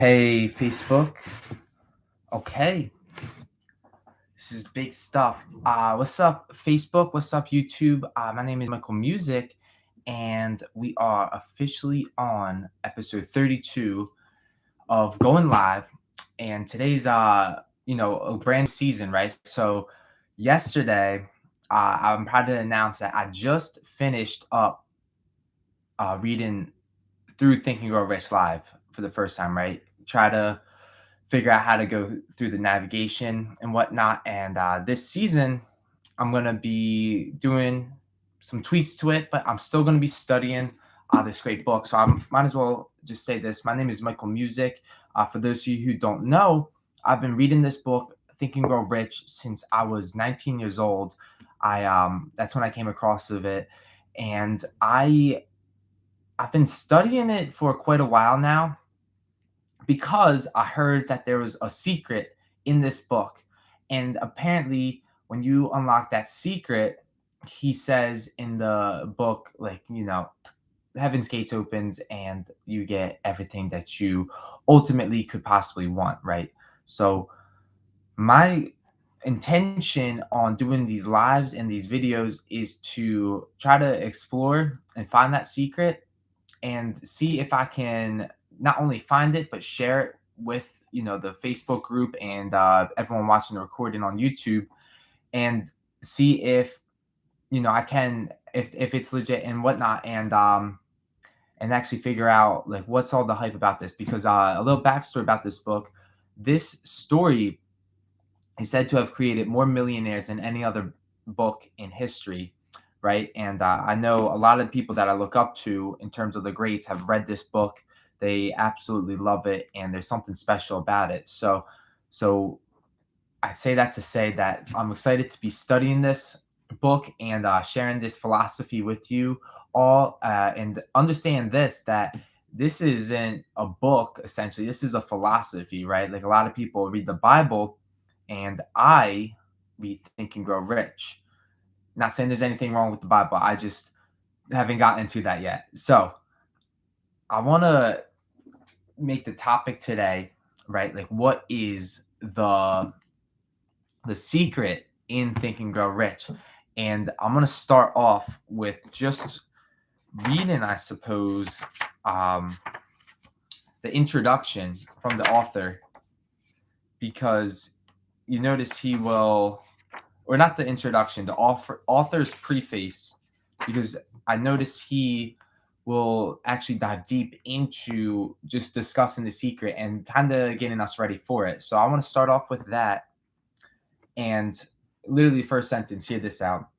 Hey, Facebook. Okay, this is big stuff. What's up, Facebook? What's up, YouTube? My name is Michael Music, and we are officially on episode 32 of Going Live. And today's, a brand new season, right? So, yesterday, I'm proud to announce that I just finished up reading through Think and Grow Rich Live for the first time, right? Try to figure out how to go through the navigation and whatnot. And this season, I'm going to be doing some tweaks to it, but I'm still going to be studying this great book. So I might as well just say this. My name is Michael Music. For those of you who don't know, I've been reading this book, Think and Grow Rich, since I was 19 years old. That's when I came across of it, and I've been studying it for quite a while now because I heard that there was a secret in this book. And apparently, when you unlock that secret, he says in the book, like, Heaven's Gates opens and you get everything that you ultimately could possibly want, right? So, my intention on doing these lives and these videos is to try to explore and find that secret and see if I can not only find it but share it with the Facebook group and everyone watching the recording on YouTube, and see if I can if it's legit and whatnot, and actually figure out like what's all the hype about this, because a little backstory about this book. This story is said to have created more millionaires than any other book in history, right? And I know a lot of people that I look up to in terms of the greats have read this book. They absolutely love it, and there's something special about it. So I say that to say that I'm excited to be studying this book and sharing this philosophy with you all, and understand this, that this isn't a book. Essentially, this is a philosophy, right? Like, a lot of people read the Bible, and I read Think and Grow Rich. Not saying there's anything wrong with the Bible. I just haven't gotten into that yet. So I want to make the topic today, right? Like, what is the secret in Think and Grow Rich? And I'm going to start off with just reading, I suppose, um, the introduction from the author, because you notice he will, or not the introduction, the author's preface, because I notice he will actually dive deep into just discussing the secret and kind of getting us ready for it. So I want to start off with that. And literally, first sentence, hear this out.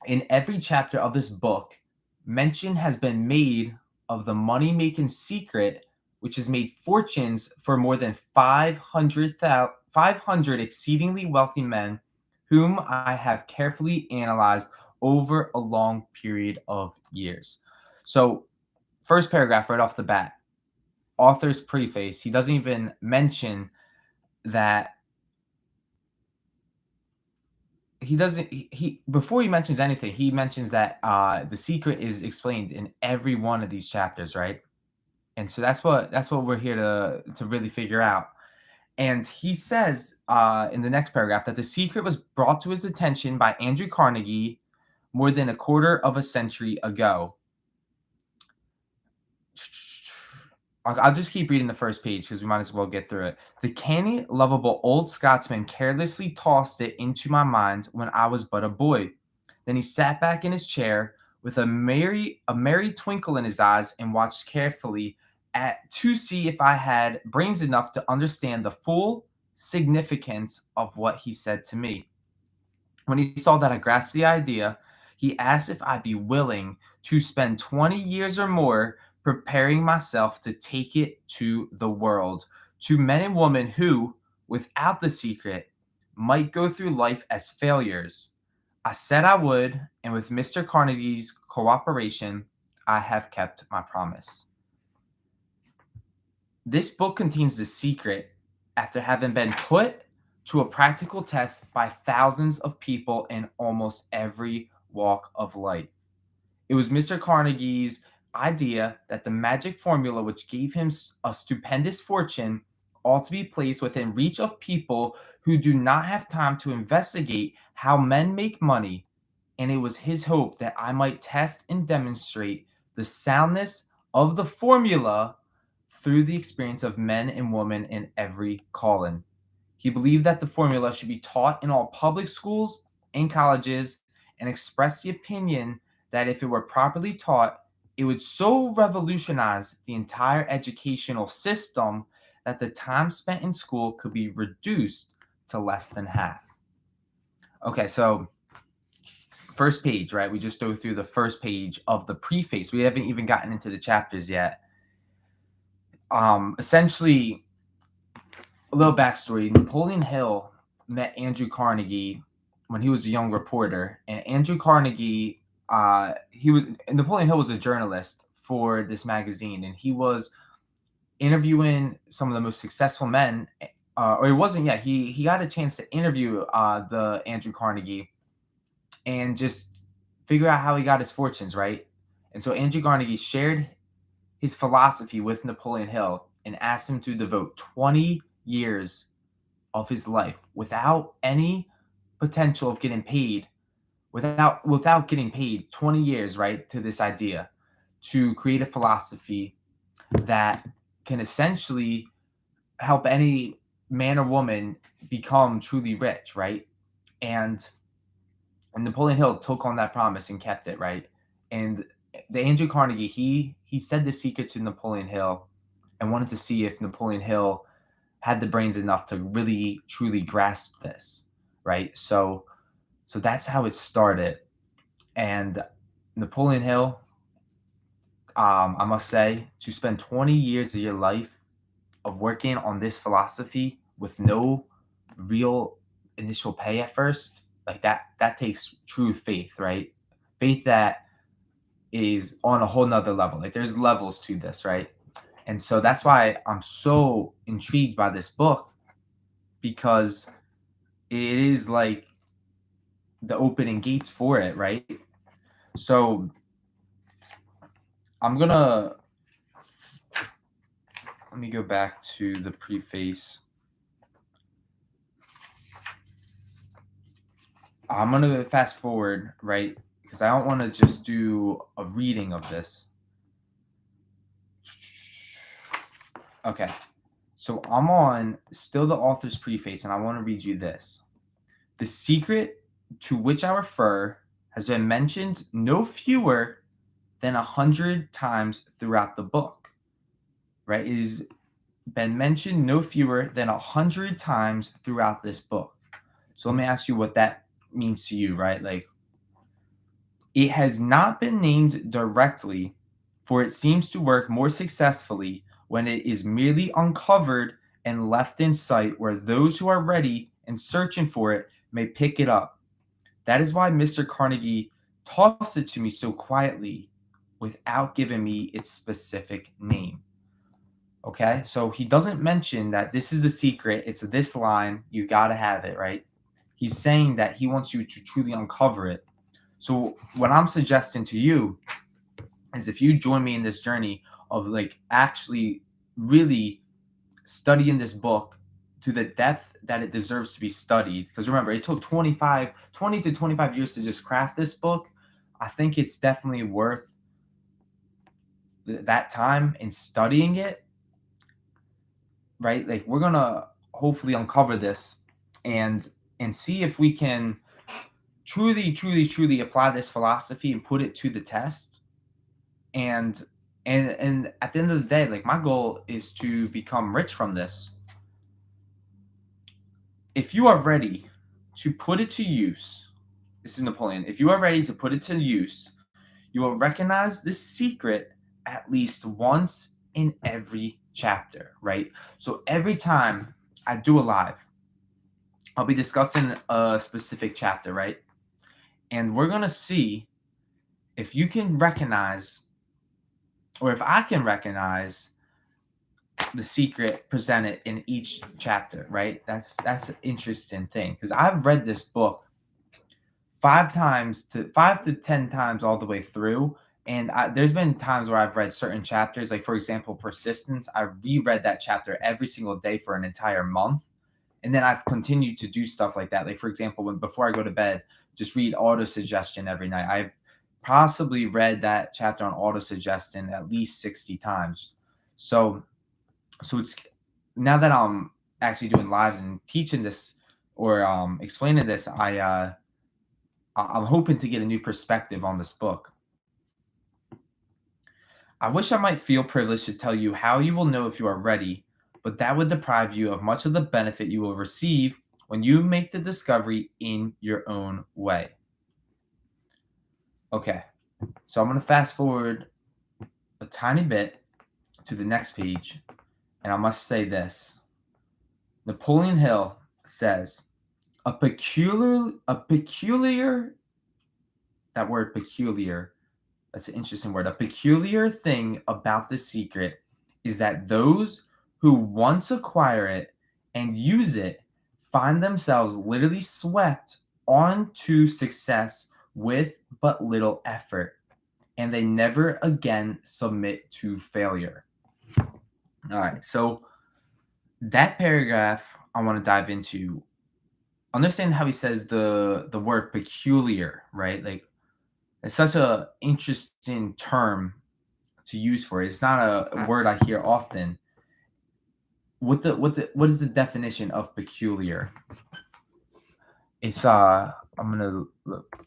In every chapter of this book, mention has been made of the money making secret, which has made fortunes for more than 500 exceedingly wealthy men, whom I have carefully analyzed over a long period of years. So, first paragraph right off the bat, author's preface, he doesn't even mention that. He before he mentions anything, he mentions that the secret is explained in every one of these chapters, right? And so that's what we're here to really figure out. And he says in the next paragraph that the secret was brought to his attention by Andrew Carnegie more than a quarter of a century ago. I'll just keep reading the first page because we might as well get through it. The canny, lovable old Scotsman carelessly tossed it into my mind when I was but a boy. Then he sat back in his chair with a merry twinkle in his eyes and watched carefully to see if I had brains enough to understand the full significance of what he said to me. When he saw that I grasped the idea, he asked if I'd be willing to spend 20 years or more preparing myself to take it to the world, to men and women who, without the secret, might go through life as failures. I said I would, and with Mr. Carnegie's cooperation, I have kept my promise. This book contains the secret after having been put to a practical test by thousands of people in almost every walk of life. It was Mr. Carnegie's idea that the magic formula which gave him a stupendous fortune ought to be placed within reach of people who do not have time to investigate how men make money, and it was his hope that I might test and demonstrate the soundness of the formula through the experience of men and women in every calling. He believed that the formula should be taught in all public schools and colleges, and expressed the opinion that if it were properly taught, it would so revolutionize the entire educational system that the time spent in school could be reduced to less than half. Okay, so first page, right? We just go through the first page of the preface. We haven't even gotten into the chapters yet. Essentially, a little backstory. Napoleon Hill met Andrew Carnegie when he was a young reporter, and Andrew Carnegie, Napoleon Hill was a journalist for this magazine, and he was interviewing some of the most successful men, or he wasn't yet. He got a chance to interview the Andrew Carnegie and just figure out how he got his fortunes, right? And so Andrew Carnegie shared his philosophy with Napoleon Hill and asked him to devote 20 years of his life without any potential of getting paid, without getting paid 20 years, right, to this idea to create a philosophy that can essentially help any man or woman become truly rich, right? And Napoleon Hill took on that promise and kept it, right? And the Andrew Carnegie, he said the secret to Napoleon Hill and wanted to see if Napoleon Hill had the brains enough to really truly grasp this, right? So that's how it started. And Napoleon Hill, I must say, to spend 20 years of your life of working on this philosophy with no real initial pay at first, like that takes true faith, right? Faith that is on a whole nother level. Like there's levels to this, right? And so that's why I'm so intrigued by this book, because it is like the opening gates for it, right? So I'm gonna let me go back to the preface. I'm gonna fast forward, right? Because I don't want to just do a reading of this. Okay, so I'm on still the author's preface, and I want to read you this. The secret to which I refer has been mentioned no fewer than 100 times throughout the book, right? It has been mentioned no fewer than 100 times throughout this book. So let me ask you what that means to you, right? Like, it has not been named directly, for it seems to work more successfully when it is merely uncovered and left in sight where those who are ready and searching for it may pick it up. That is why Mr. Carnegie tossed it to me so quietly without giving me its specific name. Okay, so he doesn't mention that this is the secret. It's this line. You got to have it, right? He's saying that he wants you to truly uncover it. So what I'm suggesting to you is if you join me in this journey of like actually really studying this book to the depth that it deserves to be studied, because remember, it took 20 to 25 years to just craft this book. I think it's definitely worth that time in studying it, right? Like we're gonna hopefully uncover this and see if we can truly apply this philosophy and put it to the test. And at the end of the day, like my goal is to become rich from this. If you are ready to put it to use, this is Napoleon. If you are ready to put it to use, you will recognize this secret at least once in every chapter, right? So every time I do a live, I'll be discussing a specific chapter, right? And we're going to see if you can recognize, or if I can recognize the secret presented in each chapter, right? That's an interesting thing, because I've read this book 5 to 10 times all the way through, And there's been times where I've read certain chapters, like for example, persistence. I reread that chapter every single day for an entire month, and then I've continued to do stuff like that. Like for example, when before I go to bed, just read auto suggestion every night. I've possibly read that chapter on auto suggestion at least 60 times. So it's now that I'm actually doing lives and teaching this or explaining this, I'm hoping to get a new perspective on this book. I wish I might feel privileged to tell you how you will know if you are ready, but that would deprive you of much of the benefit you will receive when you make the discovery in your own way. Okay, so I'm going to fast forward a tiny bit to the next page, and I must say this. Napoleon Hill says, a peculiar, that word peculiar, that's an interesting word. A peculiar thing about The Secret is that those who once acquire it and use it find themselves literally swept onto success with but little effort, and they never again submit to failure. All right, so that paragraph I want to dive into. Understand how he says the word peculiar, right? Like it's such a interesting term to use for it. It's not a word I hear often. What is the definition of peculiar? It's I'm gonna look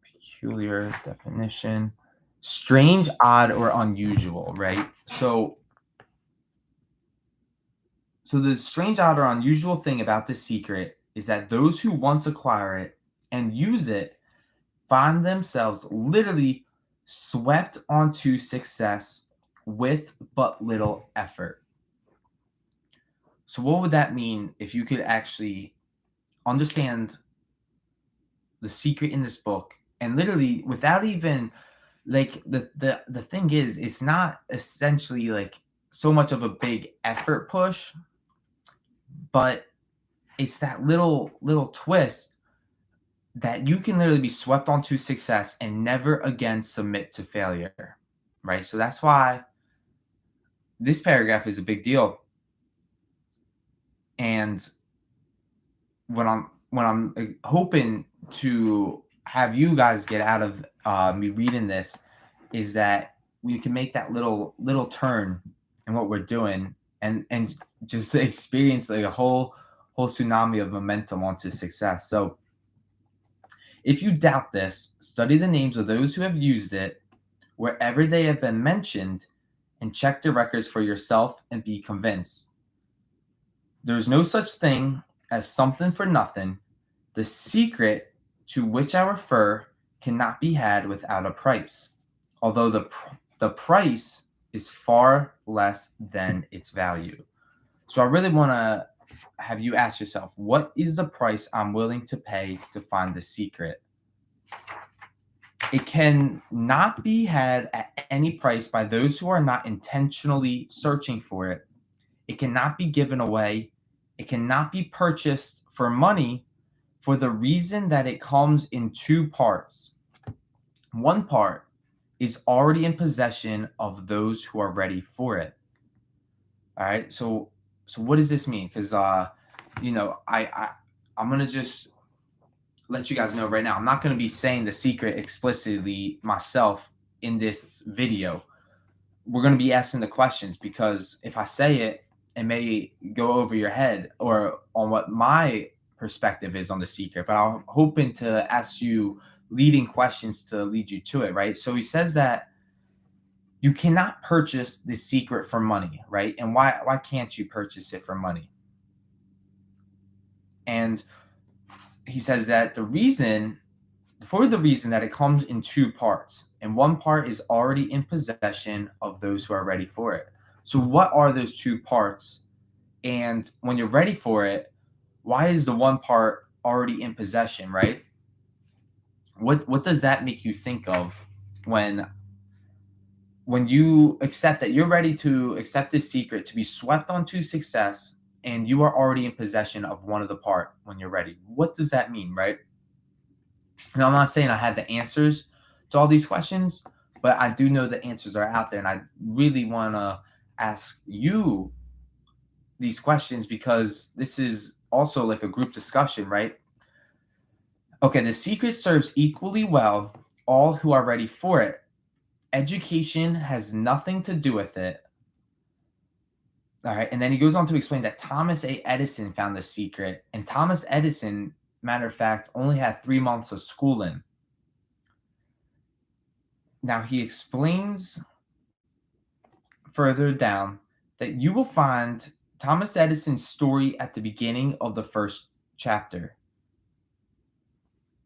peculiar definition. Strange, odd, or unusual, right? So the strange, odd, or unusual thing about The Secret is that those who once acquire it and use it find themselves literally swept onto success with but little effort. So what would that mean if you could actually understand the secret in this book and literally without even like the thing is it's not essentially like so much of a big effort push, but it's that little twist that you can literally be swept onto success and never again submit to failure, right? So that's why this paragraph is a big deal. And when I'm hoping to have you guys get out of me reading this is that we can make that little turn in what we're doing and just experience like a whole tsunami of momentum onto success. So if you doubt this, study the names of those who have used it wherever they have been mentioned and check the records for yourself and be convinced. There's no such thing as something for nothing. The secret to which I refer cannot be had without a price, although the price is far less than its value. So I really want to have you ask yourself, what is the price I'm willing to pay to find the secret? It can not be had at any price by those who are not intentionally searching for it. It cannot be given away. It cannot be purchased for money for the reason that it comes in two parts. One part is already in possession of those who are ready for it. All right. So what does this mean? Because I'm gonna just let you guys know right now. I'm not gonna be saying the secret explicitly myself in this video. We're gonna be asking the questions because if I say it, it may go over your head or on what my perspective is on the secret. But I'm hoping to ask you leading questions to lead you to it, right? So he says that you cannot purchase the secret for money, right? And why can't you purchase it for money? And he says that the reason that it comes in two parts, and one part is already in possession of those who are ready for it. So what are those two parts? And when you're ready for it, why is the one part already in possession, right? What does that make you think of when you accept that you're ready to accept this secret to be swept onto success and you are already in possession of one of the part when you're ready? What does that mean, right? Now, I'm not saying I have the answers to all these questions, but I do know the answers are out there, and I really want to ask you these questions because this is also like a group discussion, right? Okay, the secret serves equally well all who are ready for it. Education has nothing to do with it. All right, and then he goes on to explain that Thomas A. Edison found the secret, and Thomas Edison, matter of fact, only had 3 months of schooling. Now he explains further down that you will find Thomas Edison's story at the beginning of the first chapter.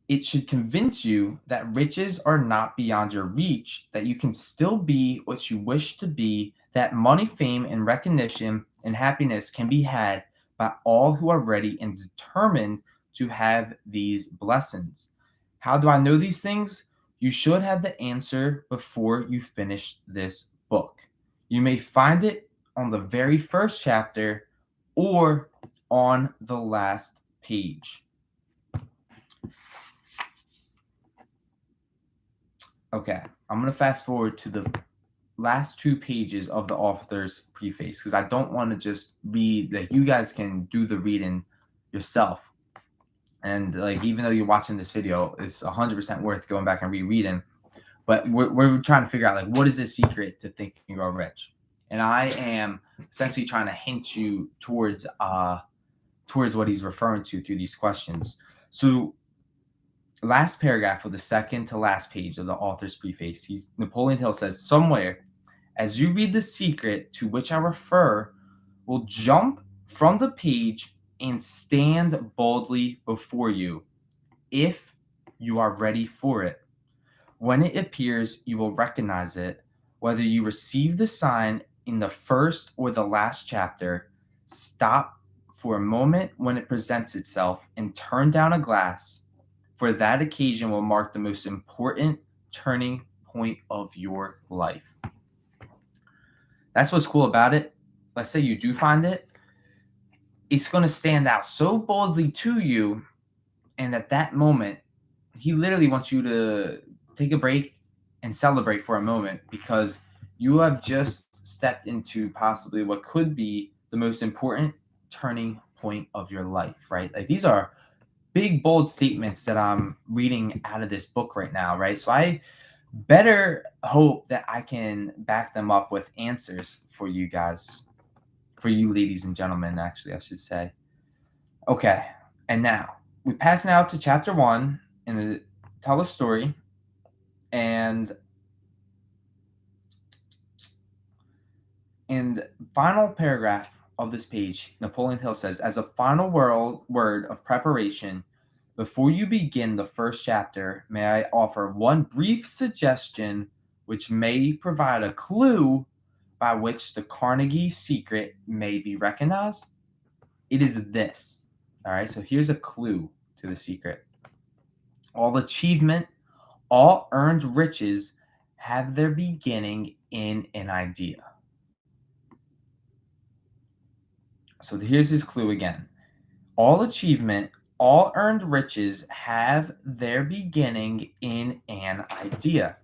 It should convince you that riches are not beyond your reach, that you can still be what you wish to be, that money, fame, and recognition and happiness can be had by all who are ready and determined to have these blessings. How do I know these things? You should have the answer before you finish this book. You may find it on the very first chapter or on the last page. Okay, I'm going to fast forward to the last 2 pages of the author's preface because I don't want to just read, like, you guys can do the reading yourself. And like, even though you're watching this video, it's 100% worth going back and rereading. But we're trying to figure out, like, what is the secret to Think and Grow Rich? And I am essentially trying to hint you towards what he's referring to through these questions. So last paragraph of the second to last page of the author's preface, Napoleon Hill says, somewhere as you read the secret to which I refer will jump from the page and stand boldly before you, if you are ready for it. When it appears, you will recognize it. Whether you receive the sign in the first or the last chapter, stop for a moment when it presents itself and turn down a glass, for that occasion will mark the most important turning point of your life. That's what's cool about it. Let's say you do find it. It's going to stand out so boldly to you, and at that moment, he literally wants you to take a break and celebrate for a moment because you have just stepped into possibly what could be the most important turning point of your life, right? Like, these are big, bold statements that I'm reading out of this book right now, right? So I better hope that I can back them up with answers for you guys, for you ladies and gentlemen, actually, I should say. Okay, and now we pass now to chapter 1 and tell a story. And in the final paragraph of this page, Napoleon Hill says, as a final word of preparation, before you begin the first chapter, may I offer one brief suggestion which may provide a clue by which the Carnegie secret may be recognized? It is this. All right, so here's a clue to the secret. All achievement, all earned riches have their beginning in an idea. So here's his clue again. All achievement, all earned riches have their beginning in an idea.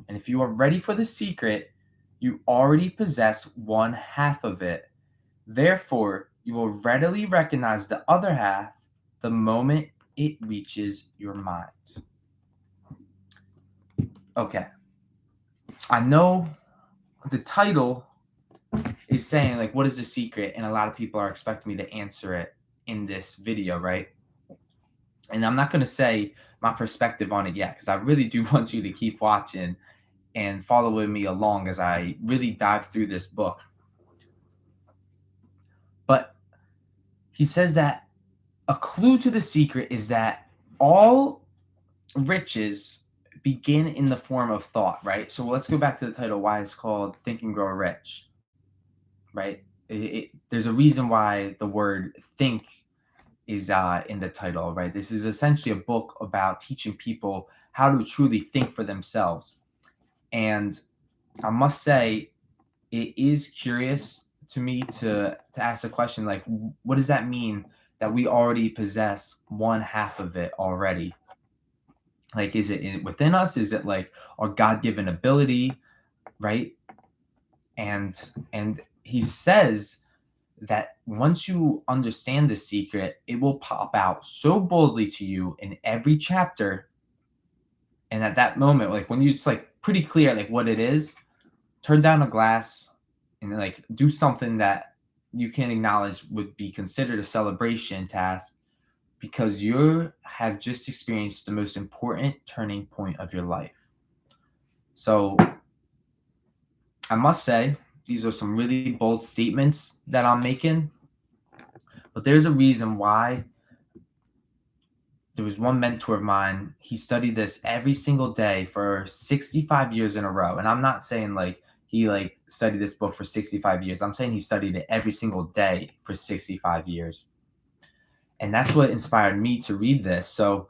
And if you are ready for the secret, you already possess one half of it. Therefore, you will readily recognize the other half the moment it reaches your mind. Okay. I know the title is saying, like, what is the secret? And a lot of people are expecting me to answer it in this video, right? And I'm not going to say my perspective on it yet because I really do want you to keep watching and follow with me along as I really dive through this book. But he says that a clue to the secret is that all riches begin in the form of thought, right? So let's go back to the title, why it's called Think and Grow Rich, right? There's a reason why the word think is in the title, right? This is essentially a book about teaching people how to truly think for themselves. And I must say, it is curious to me to ask a question like, what does that mean that we already possess one half of it already? Like, is it within us? Is it like our God-given ability, right? And he says that once you understand the secret, it will pop out so boldly to you in every chapter. And at that moment, like when it's like pretty clear like what it is, turn down a glass and like do something that you can acknowledge would be considered a celebration task, because you have just experienced the most important turning point of your life. So I must say, these are some really bold statements that I'm making, but there's a reason why. There was one mentor of mine, he studied this every single day for 65 years in a row. And I'm not saying like he like studied this book for 65 years. I'm saying he studied it every single day for 65 years. And that's what inspired me to read this. So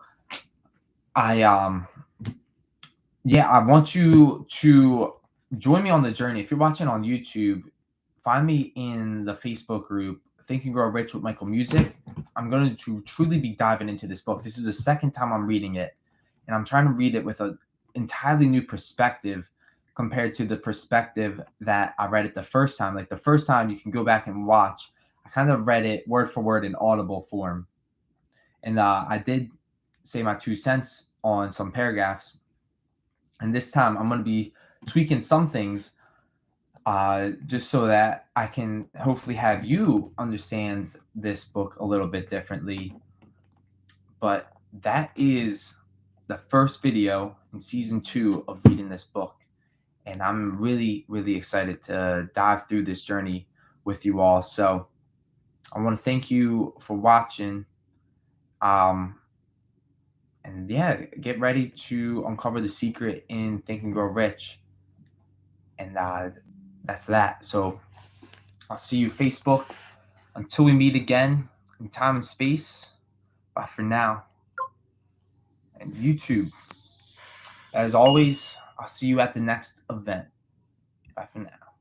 I yeah, I want you to join me on the journey. If you're watching on YouTube, find me in the Facebook group Think and Grow Rich with Michael Music. I'm going to truly be diving into this book. This is the second time I'm reading it, and I'm trying to read it with an entirely new perspective compared to the perspective that I read it the first time. Like the first time, you can go back and watch. I kind of read it word for word in audible form, and I did say my 2 cents on some paragraphs. And this time, I'm going to be tweaking some things just so that I can hopefully have you understand this book a little bit differently. But that is the first video in season 2 of reading this book. And I'm really, really excited to dive through this journey with you all. So I want to thank you for watching. Um, and yeah, get ready to uncover the secret in Think and Grow Rich. And that's that. So I'll see you, Facebook. Until we meet again in time and space, bye for now. And YouTube, as always, I'll see you at the next event. Bye for now.